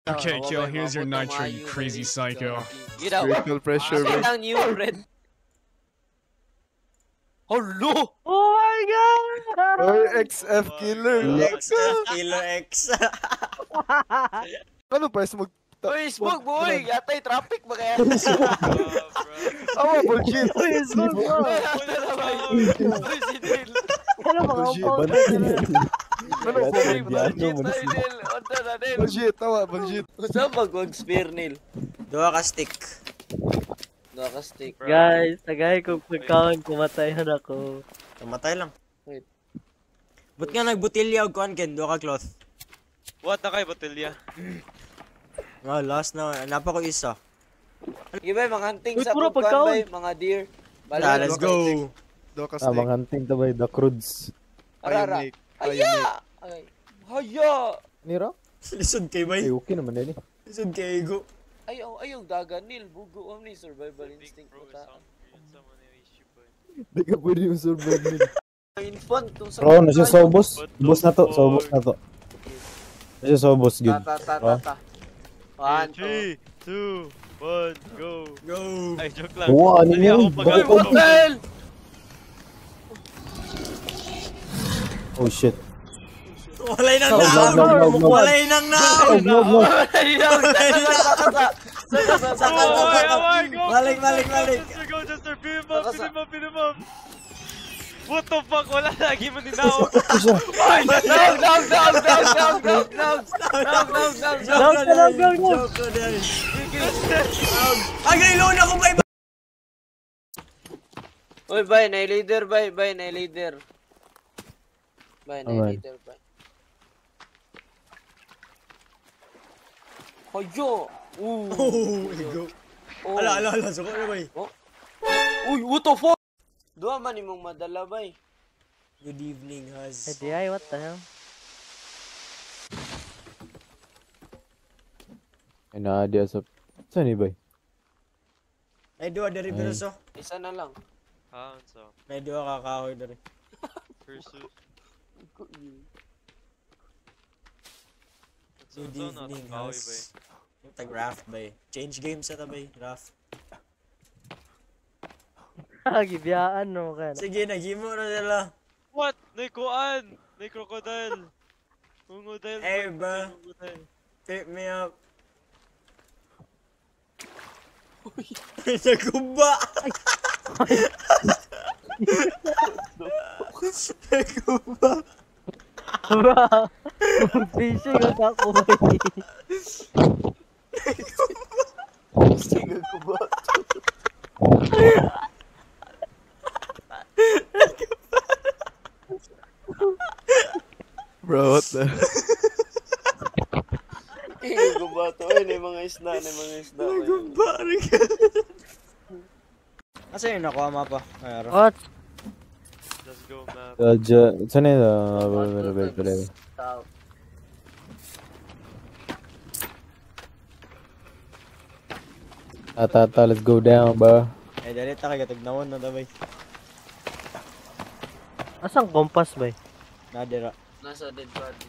Okay, Joe, here's your nitro, you crazy psycho. Spiritual pressure, bro. Ang new friend. Hello! Oh my god! Or XF killer. Kilo X. Ano pa, smoke? Uy, smoke boy! Yatay traffic ba kaya? Awa, bullshit. Uy, smoke bro! Uy, si Neil! Ano mga upaw? Ano po, Neil! bullshit, tawa, bullshit. Saan mag-spear, Neil? Dua ka stick. Naka-stick. Guys, tagay kong pagkaon, kumatayan ako. Tumatay lang. Wait. Ba't nga nagbutilya og kuan ken dua ka cloth? What na kay botelya? Oh, last na. Napa ko isa. Sige ba, mga hunting Uy, sa puro pagkaon pagkaon. ba, mga deer. Tara, let's go. Doka Ah, stick. mga hunting to ba? The Cruds. Arara. Aya! Ay. Haya! Niro? Lisod kay bay. Ay, okay naman din eh. Lisod kay go. Ayaw dagan, Neil. Bugo ang ni survival instinct Bro, mo ta. someone issue boy. Di ka pwede yung survive nila. Infant kung sa Bro, nasa sobos. Ubos na to, sobos na to. Nasa sobos, good. Ta. 1, 3, 2, 1, go. Go. Ay, joke lang. Wow, ano Dali yun? ako Bakit mag- Well! Oh shit. Walay nang No, na. no, no, no. Walay nang na. No. Away, go! Balik. Just beat him up. What the fuck? Wala lagi mo ninawag. Down! Joke ko dahil. Ang reload ako bay. Uy, bay, na-leader, bay, na-leader. Bay, na-leader, bay. Hoyo! Oh, go. Oh. Ala, suko na bay. Uy, what the fuck? Dua man imong madala, bay. Good evening, Haz. Hey, DI, what the hell? Ay, na-adya sa... Saan ni bay? Ay, dua dari beruso. Isa na lang. Ah, so. May dua kakahoy dari. Pursuit. Good evening, Haz. Tag-raft bay. Change games sa bay, raft. Gibiyaan no ka. Sige, nagimo na nila. What? May kuan! May crocodile! Crocodile! Hey, bro. Pick me up. Nagumba! Nagumba! Bro, fishing ang ako bay. Sige ko ba? Bro, what the? Sige ko ba to? Ay, na mga isda. Nagumba rin ka. Asa yun nakuha mapa? Mayroon. What? Let's go, map. Saan yun? Tao. Tata, let's go down, bro. Ay, dali ta kay tignawan na dabay. Asang kompas bay? Nadira. Nasa dead body.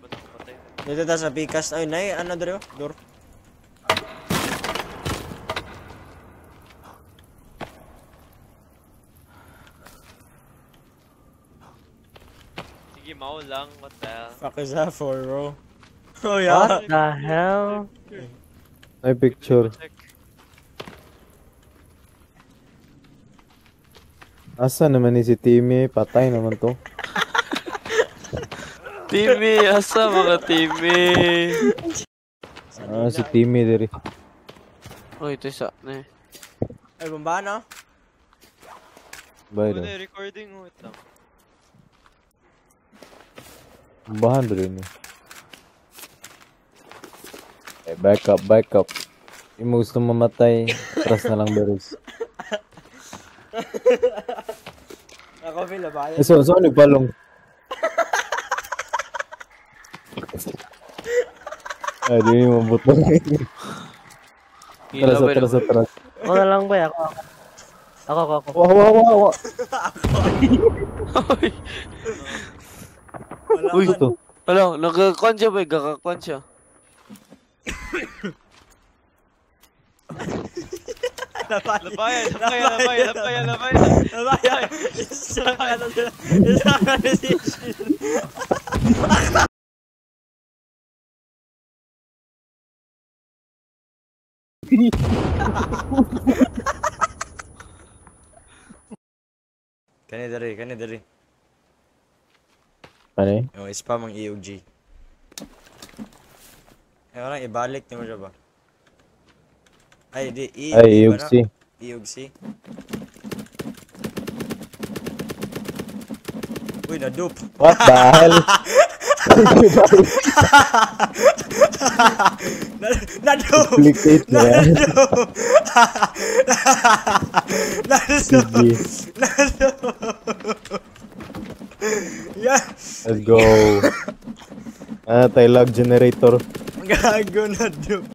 Ba't ako patay? Dito ta sa pikas. Ay, nay, ano dito? Door. Sige, mao lang. What the hell? Fuck is that for, bro? Oh, What yeah. the hell? May picture. Check. Asa naman ni si Timmy? Patay naman to. Timmy, asa mga Timmy? Ah, si Timmy diri. Uy, ito isa na Ay, bamba na. Bay Ano daw. recording? Wait lang. Bahan diri ni. Eh, back up. Yung mo gusto mamatay, trust na lang berus. Ako feel ba? So nagpalong. Ay, di mo mabuto. Atras. Ako na lang, bay. Ako. Wow. Wala Uy, man. Ito. Wala, nagkakwan siya, bay. Gakakwan siya. Labayan. Nabayan. Isa ka na sila. Isa ka na sila. Kani dari. Ano eh? Oh, spam ang EOG. Eh, orang ibalik niyo siya ba? Ay, di Ay, UC. EOG. Uy, na-dupe. What the hell? Na-dupe! Duplicate na yan. Na-dupe! Sige. Yeah! Let's go. Tayo log generator. Gago na-dupe.